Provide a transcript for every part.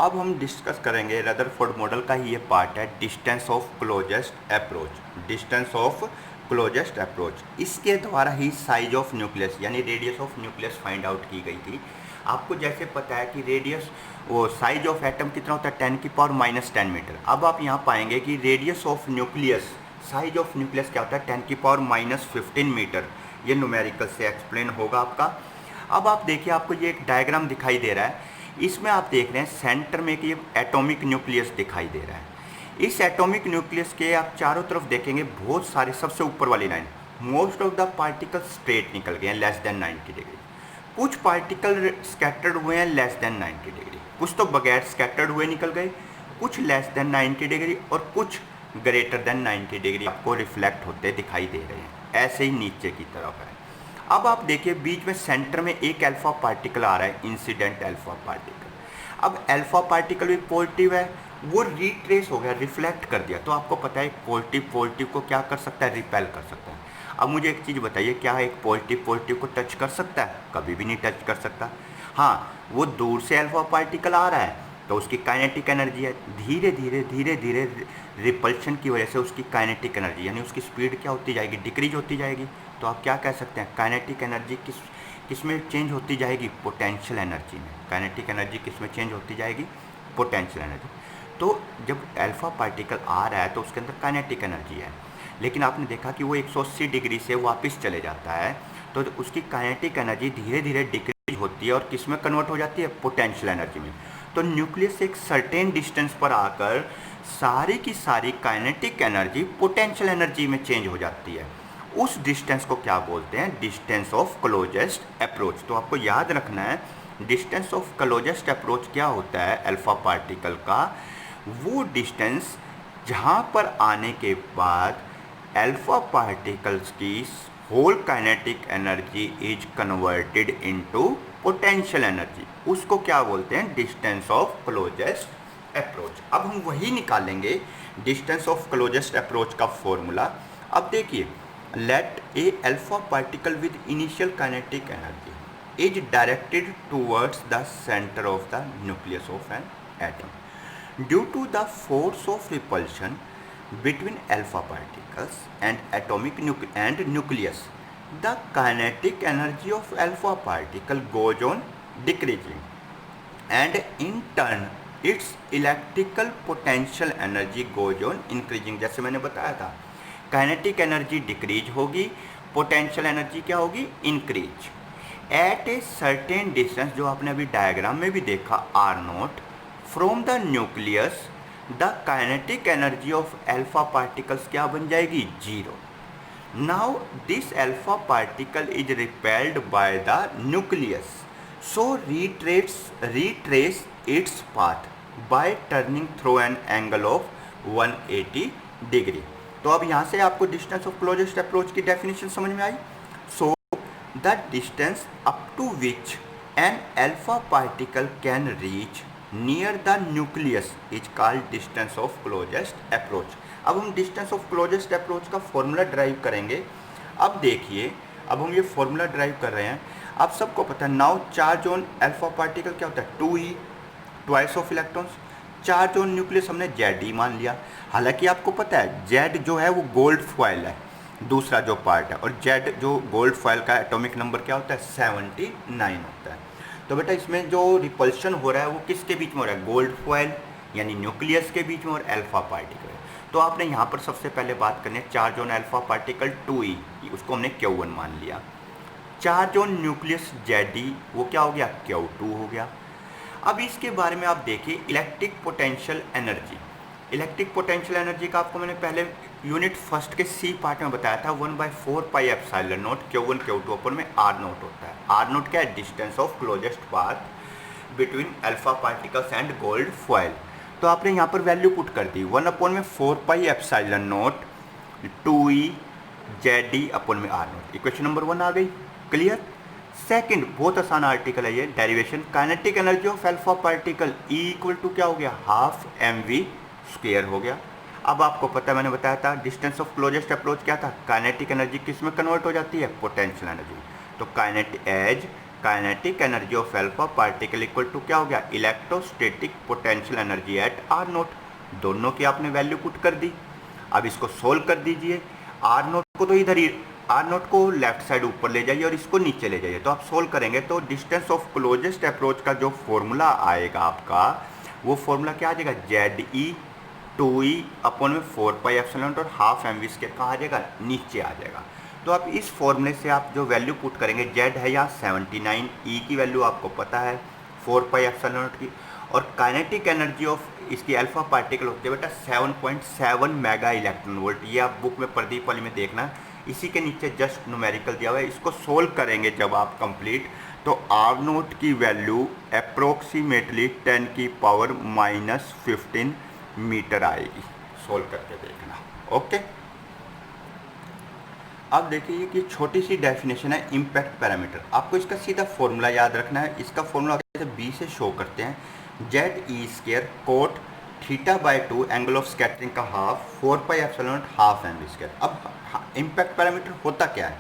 अब हम डिस्कस करेंगे रदरफोर्ड मॉडल का ही ये पार्ट है, distance of closest approach. Distance of closest approach, इसके द्वारा ही साइज ऑफ न्यूक्लियस यानी radius of nucleus find out की गई थी। आपको जैसे पता है कि रेडियस वो साइज ऑफ एटम कितना होता है 10⁻⁻10 मीटर। अब आप यहाँ पाएंगे कि radius of nucleus, size of nucleus क्या होता है 10⁻⁻15 मीटर। ये न्यूमेरिकल से एक्सप्लेन होगा आपका। अब आप देखिए, आपको ये एक डायग्राम दिखाई दे रहा है। इसमें आप देख रहे हैं सेंटर में कि एटॉमिक न्यूक्लियस दिखाई दे रहा है। इस एटॉमिक न्यूक्लियस के आप चारों तरफ देखेंगे बहुत सारे, सबसे ऊपर वाली line, most of the particle straight निकल गए हैं लेस देन 90 डिग्री। कुछ पार्टिकल स्कैटर्ड हुए हैं लेस देन 90 डिग्री, कुछ तो बगैर स्कैटर्ड हुए निकल गए, कुछ लेस देन 90 डिग्री और कुछ ग्रेटर देन 90 डिग्री आपको रिफ्लेक्ट होते दिखाई दे रहे हैं। ऐसे ही नीचे की तरफ है। अब आप देखिए बीच में सेंटर में एक अल्फा पार्टिकल आ रहा है, इंसिडेंट अल्फा पार्टिकल। अब अल्फा पार्टिकल भी पॉजिटिव है, वो रिट्रेस हो गया, रिफ्लेक्ट कर दिया। तो आपको पता है पॉजिटिव पॉजिटिव को क्या कर सकता है, रिपेल कर सकता है। अब मुझे एक चीज़ बताइए, क्या एक पॉजिटिव पॉजिटिव को टच कर सकता है? कभी भी नहीं टच कर सकता। हाँ, वो दूर से अल्फा पार्टिकल आ रहा है तो उसकी काइनेटिक एनर्जी है, धीरे धीरे धीरे धीरे रिपल्शन की वजह से उसकी काइनेटिक एनर्जी यानी उसकी स्पीड क्या होती जाएगी, डिक्रीज होती जाएगी। तो आप क्या कह सकते हैं, काइनेटिक एनर्जी किस में चेंज होती जाएगी, पोटेंशियल एनर्जी में। काइनेटिक एनर्जी किस में चेंज होती जाएगी, पोटेंशियल एनर्जी। तो जब अल्फा पार्टिकल आ रहा है तो उसके अंदर काइनेटिक एनर्जी है, लेकिन आपने देखा कि वो 180 डिग्री से वापस चले जाता है, तो उसकी काइनेटिक एनर्जी धीरे धीरे डिक्रीज होती है और किस में कन्वर्ट हो जाती है, पोटेंशियल एनर्जी में। तो न्यूक्लियस एक सर्टेन डिस्टेंस पर आकर सारी की सारी काइनेटिक एनर्जी पोटेंशियल एनर्जी में चेंज हो जाती है। उस डिस्टेंस को क्या बोलते हैं, डिस्टेंस ऑफ क्लोजेस्ट अप्रोच। तो आपको याद रखना है डिस्टेंस ऑफ क्लोजेस्ट अप्रोच क्या होता है अल्फा पार्टिकल का, वो डिस्टेंस जहाँ पर आने के बाद अल्फा पार्टिकल्स की whole kinetic energy is converted into potential energy, उसको क्या बोलते हैं, डिस्टेंस ऑफ क्लोजेस्ट अप्रोच। अब हम वही निकालेंगे डिस्टेंस ऑफ क्लोजेस्ट अप्रोच का फॉर्मूला। अब देखिए, let a alpha particle with initial kinetic energy is directed towards the center of the nucleus of an atom. Due to the force of repulsion between alpha particles and atomic nucleus, the kinetic energy of alpha particle goes on decreasing, and in turn its electrical potential energy goes on increasing। जैसे मैंने बताया था, kinetic energy decrease होगी, potential energy क्या होगी, increase. At a certain distance, जो आपने अभी डायग्राम में भी देखा R0 from the nucleus, the kinetic energy of alpha particles क्या बन जाएगी, 0। Now this alpha particle is repelled by the nucleus, so retrace its path by turning through an angle of 180 degree. तो अब यहाँ से आपको डिस्टेंस ऑफ क्लोजेस्ट अप्रोच की definition समझ में आई। So the distance up to which an alpha particle can reach near the nucleus is called distance of closest approach. अब हम डिस्टेंस ऑफ क्लोजेस्ट अप्रोच का फॉर्मूला ड्राइव करेंगे। अब देखिए, अब हम ये फॉर्मूला ड्राइव कर रहे हैं। आप सबको पता है now charge on alpha particle क्या होता है, 2e, twice of electrons. Charge on nucleus हमने Ze मान लिया। हालांकि आपको पता है Z जो है वो गोल्ड फॉयल है, दूसरा जो पार्ट है, और Z जो गोल्ड फॉयल का एटॉमिक नंबर क्या होता है, 79 होता है। तो बेटा इसमें जो रिपल्शन हो रहा है वो किसके बीच में हो रहा है, गोल्ड फॉयल यानी न्यूक्लियस के बीच में और अल्फा पार्टिकल। तो आपने यहाँ पर सबसे पहले बात करनी है charge on alpha particle 2e, उसको हमने Q1 मान लिया। चार्ज ऑन न्यूक्लियस Ze वो क्या हो गया, Q2 हो गया। अब इसके बारे में आप देखिए electric potential energy. Electric potential energy का आपको मैंने पहले यूनिट फर्स्ट के सी पार्ट में बताया था, 1/4 pi epsilon not Q1 Q2 अपन में R0 होता है। R0 क्या है, distance of closest path between alpha particles and gold foil. तो आपने यहाँ पर वैल्यू पुट कर दी, 1/4 pi epsilon not 2e Ze अपन में R0। इक्वेशन नंबर 1 आ गई, क्लियर। सेकंड बहुत आसान आर्टिकल है ये, derivation. Kinetic energy of alpha particle E equal to क्या हो गया, हाफ mv² हो गया। अब आपको पता है मैंने बताया था डिस्टेंस ऑफ क्लोजेस्ट अप्रोच क्या था, काइनेटिक एनर्जी किस में कन्वर्ट हो जाती है, पोटेंशियल एनर्जी। तो kinetic as kinetic energy of alpha particle equal to क्या हो गया, electrostatic potential energy at R nought. दोनों की आपने वैल्यू पुट कर दी। अब इसको सोल्व कर दीजिए। आर नोट को तो इधर ही, आर नोट को लेफ्ट साइड ऊपर ले जाइए और इसको नीचे ले जाइए। तो आप सोल्व करेंगे तो डिस्टेंस ऑफ क्लोजेस्ट अप्रोच का जो फॉर्मूला आएगा आपका, वो फॉर्मूला क्या आ जाएगा, ZE 2E अपॉन में 4πε और हाफ एम स्क्वायर कहाँ आ जाएगा, नीचे आ जाएगा। तो आप इस फॉर्मूले से आप जो वैल्यू पुट करेंगे, Z है यहाँ 79, E की वैल्यू आपको पता है 4πε की, और काइनेटिक एनर्जी ऑफ इसकी अल्फा पार्टिकल होती है बेटा 7.7 मेगा इलेक्ट्रॉन वोल्ट। ये आप बुक में प्रदीप वाली में देखना, इसी के नीचे जस्ट न्यूमेरिकल दिया हुआ है। इसको सोल्व करेंगे जब आप कंप्लीट, तो आर नोट की वैल्यू अप्रोक्सीमेटली 10 की पावर -15 मीटर आएगी। सोल्व करके देखना। ओके, अब देखिए कि छोटी सी डेफिनेशन है इम्पैक्ट पैरामीटर। आपको इसका सीधा फॉर्मूला याद रखना है। इसका फॉर्मूला बी से शो करते हैं, ZE² cot θ/2 angle of scattering का हाफ 4πε हाफ mv²। अब इम्पैक्ट पैरामीटर होता क्या है,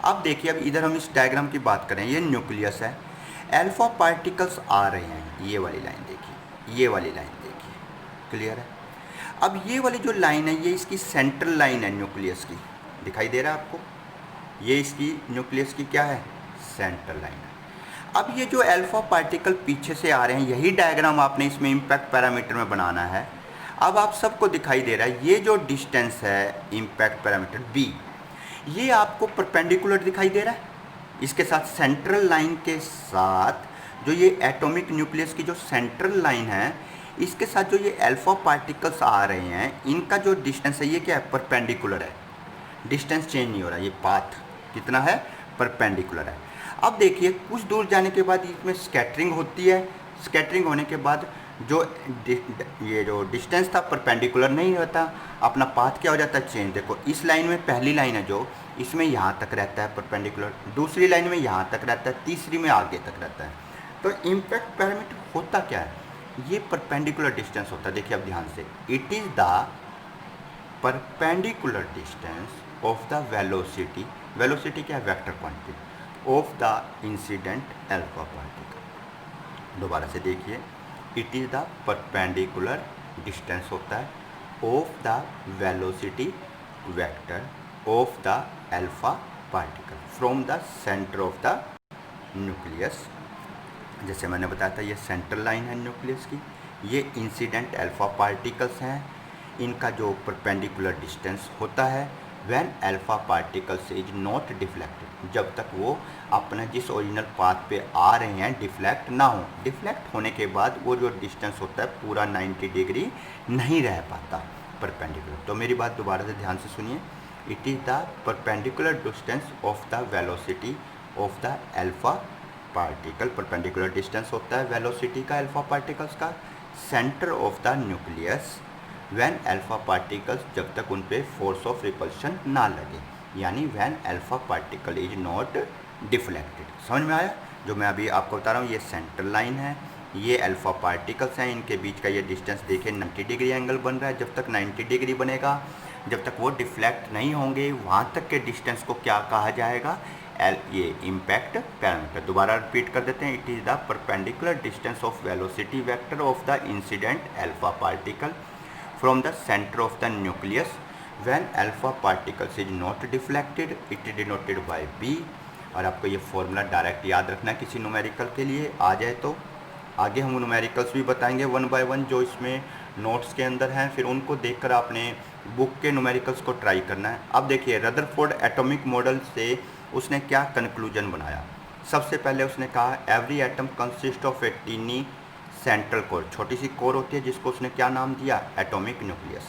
अब देखिए, अब इधर हम इस डायग्राम की बात करें, ये न्यूक्लियस है, अल्फा पार्टिकल्स आ रहे हैं, ये वाली लाइन देखिए, ये वाली लाइन देखिए, क्लियर है। अब ये वाली जो लाइन है, ये इसकी सेंट्रल लाइन है न्यूक्लियस की, दिखाई दे रहा है आपको, ये इसकी न्यूक्लियस की क्या है, सेंट्रल लाइन है। अब ये जो अल्फा पार्टिकल पीछे से आ रहे हैं, यही डायग्राम आपने इसमें इम्पैक्ट पैरामीटर में बनाना है। अब आप सबको दिखाई दे रहा है, ये जो डिस्टेंस है इम्पैक्ट पैरामीटर B, ये आपको परपेंडिकुलर दिखाई दे रहा है इसके साथ, सेंट्रल लाइन के साथ। जो ये एटॉमिक न्यूक्लियस की जो सेंट्रल लाइन है, इसके साथ जो ये अल्फा पार्टिकल्स आ रहे हैं, इनका जो डिस्टेंस है, ये क्या है, परपेंडिकुलर है। डिस्टेंस चेंज नहीं हो रहा, ये पाथ कितना है, परपेंडिकुलर है। अब देखिए, कुछ दूर जाने के बाद इसमें स्कैटरिंग होती है। स्कैटरिंग होने के बाद जो ये जो डिस्टेंस था परपेंडिकुलर नहीं होता, अपना पाथ क्या हो जाता है, चेंज। देखो इस लाइन में पहली लाइन है जो, इसमें यहाँ तक रहता है परपेंडिकुलर, दूसरी लाइन में यहाँ तक रहता है, तीसरी में आगे तक रहता है। तो इम्पैक्ट पैरामीटर होता क्या है, ये परपेंडिकुलर डिस्टेंस होता है। देखिए अब ध्यान से, it is the perpendicular distance of the velocity, velocity क्या है, vector quantity, of the incident alpha particle. दोबारा से देखिए, it is the perpendicular distance होता है of the velocity vector of the alpha particle from the centre of the nucleus. जैसे मैंने बताया था, ये सेंट्रल लाइन है न्यूक्लियस की, ये इंसिडेंट अल्फा पार्टिकल्स हैं, इनका जो परपेंडिकुलर डिस्टेंस होता है when alpha particles is not deflected, जब तक वो अपना जिस ओरिजिनल पाथ पे आ रहे हैं डिफ्लेक्ट ना हो। डिफ्लेक्ट होने के बाद वो जो डिस्टेंस होता है पूरा 90 डिग्री नहीं रह पाता परपेंडिकुलर। तो मेरी बात दोबारा से ध्यान से सुनिए, it is the perpendicular distance of the velocity of the alpha particle. Perpendicular distance होता है वेलोसिटी का अल्फा पार्टिकल्स का centre of the nucleus when alpha particles, जब तक उन पे फोर्स ऑफ रिपल्शन ना लगे, यानी when alpha particle is not deflected. समझ में आया? जो मैं अभी आपको बता रहा हूँ, ये सेंट्रल लाइन है, ये अल्फा पार्टिकल्स हैं, इनके बीच का ये डिस्टेंस देखिए 90 डिग्री एंगल बन रहा है। जब तक 90 डिग्री बनेगा, जब तक वो डिफ्लेक्ट नहीं होंगे, वहाँ तक के डिस्टेंस को क्या कहा जाएगा, ये इम्पैक्ट पैरामीटर। दोबारा रिपीट कर देते हैं, it is the perpendicular distance of velocity vector of the incident alpha particle from the center of the nucleus when alpha particles is not deflected, it is denoted by B। और आपको ये formula direct याद रखना है किसी numerical के लिए आ जाए तो। आगे हम न्यूमेरिकल्स भी बताएंगे 1 by 1 जो इसमें नोट्स के अंदर हैं, फिर उनको देखकर आपने बुक के न्यूमेरिकल्स को ट्राई करना है। अब देखिए, रदरफोर्ड एटॉमिक मॉडल से उसने क्या कंक्लूजन बनाया। सबसे पहले उसने कहा every atom consist of a tiny central core, छोटी सी कोर होती है जिसको उसने क्या नाम दिया, एटॉमिक न्यूक्लियस,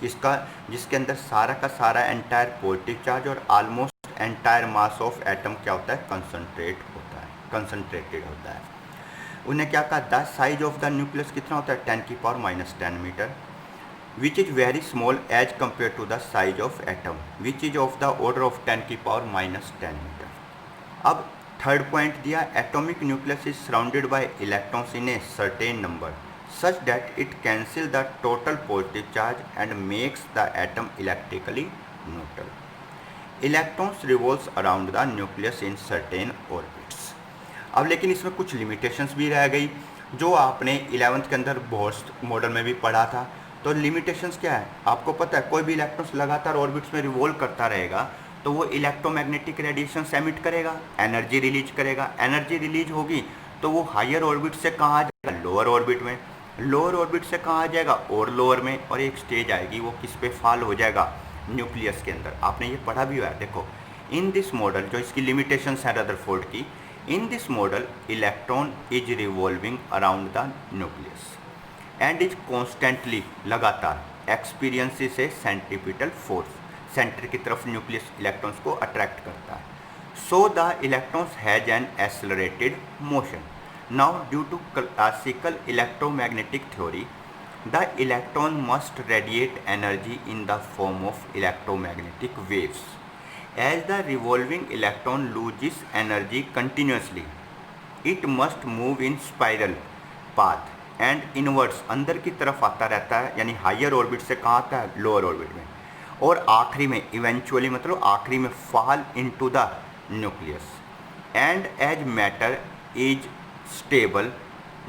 जिसके अंदर सारा का सारा एंटायर पॉजिटिव चार्ज और almost entire mass of atom क्या होता है, कंसंट्रेटेड होता है। उन्हें क्या कहा, the size of the nucleus कितना होता है, 10 की power -10 metre, which is very small as compare to the size of atom which is of the order of 10 की पावर -10 मीटर। अब थर्ड पॉइंट दिया, atomic nucleus is surrounded by electrons in a certain number such that it cancel the total positive charge and makes the atom electrically neutral. Electrons revolves around the nucleus in certain orbits. अब लेकिन इसमें कुछ limitations भी रह गई जो आपने 11th के अंदर बोर्स मॉडल में भी पढ़ा था। तो लिमिटेशंस क्या है आपको पता है, कोई भी इलेक्ट्रॉन्स लगातार ऑर्बिट्स में रिवॉल्व करता रहेगा तो वो इलेक्ट्रोमैग्नेटिक रेडिएशन एमिट करेगा, एनर्जी रिलीज करेगा। एनर्जी रिलीज होगी तो वो हायर ऑर्बिट से कहाँ आ जाएगा, लोअर ऑर्बिट में। लोअर ऑर्बिट से कहाँ आ जाएगा, और लोअर में, और एक स्टेज आएगी वो किस पे फॉल हो जाएगा, न्यूक्लियस के अंदर। आपने ये पढ़ा भी हुआ है। देखो इन दिस मॉडल, जो इसकी लिमिटेशंस है रदरफोर्ड की, in this model electron is revolving around the nucleus and is constantly, लगातार experiences a centripetal force, centre की तरफ न्यूक्लियस इलेक्ट्रॉन्स को अट्रैक्ट करता है। So the electrons has an accelerated motion. Now due to classical electromagnetic theory the electron must radiate energy in the form of electromagnetic waves. As the revolving electron loses energy continuously, it must move in spiral path and inwards, अंदर की तरफ आता रहता है, यानी higher orbit से कहाँ आता है, लोअर ऑर्बिट में, और आखिरी में इवेंचुअली, मतलब आखिरी में fall into the nucleus. And as matter is stable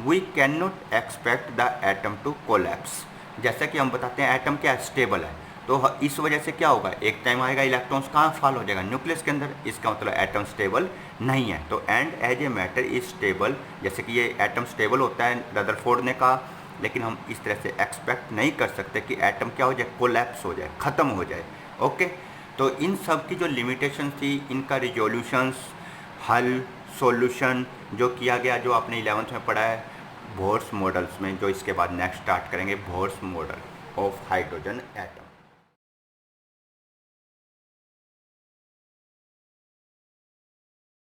we can not expect the atom to collapse. जैसा कि हम बताते हैं एटम क्या स्टेबल है, तो इस वजह से क्या होगा, एक टाइम आएगा इलेक्ट्रॉन्स कहाँ फॉल हो जाएगा, न्यूक्लियस के अंदर। इसका मतलब एटम स्टेबल नहीं है। तो and as a matter is stable, जैसे कि ये एटम स्टेबल होता है रदरफोर्ड ने कहा, लेकिन हम इस तरह से एक्सपेक्ट नहीं कर सकते कि एटम क्या हो जाए, कोलैप्स हो जाए, ख़त्म हो जाए। ओके, तो इन सब की जो लिमिटेशन थी, इनका रिजोल्यूशंस, हल, सॉल्यूशन जो किया गया, जो आपने 11th में पढ़ा है बोर्स मॉडल्स में, जो इसके बाद नेक्स्ट स्टार्ट करेंगे Bohr's model of hydrogen atom.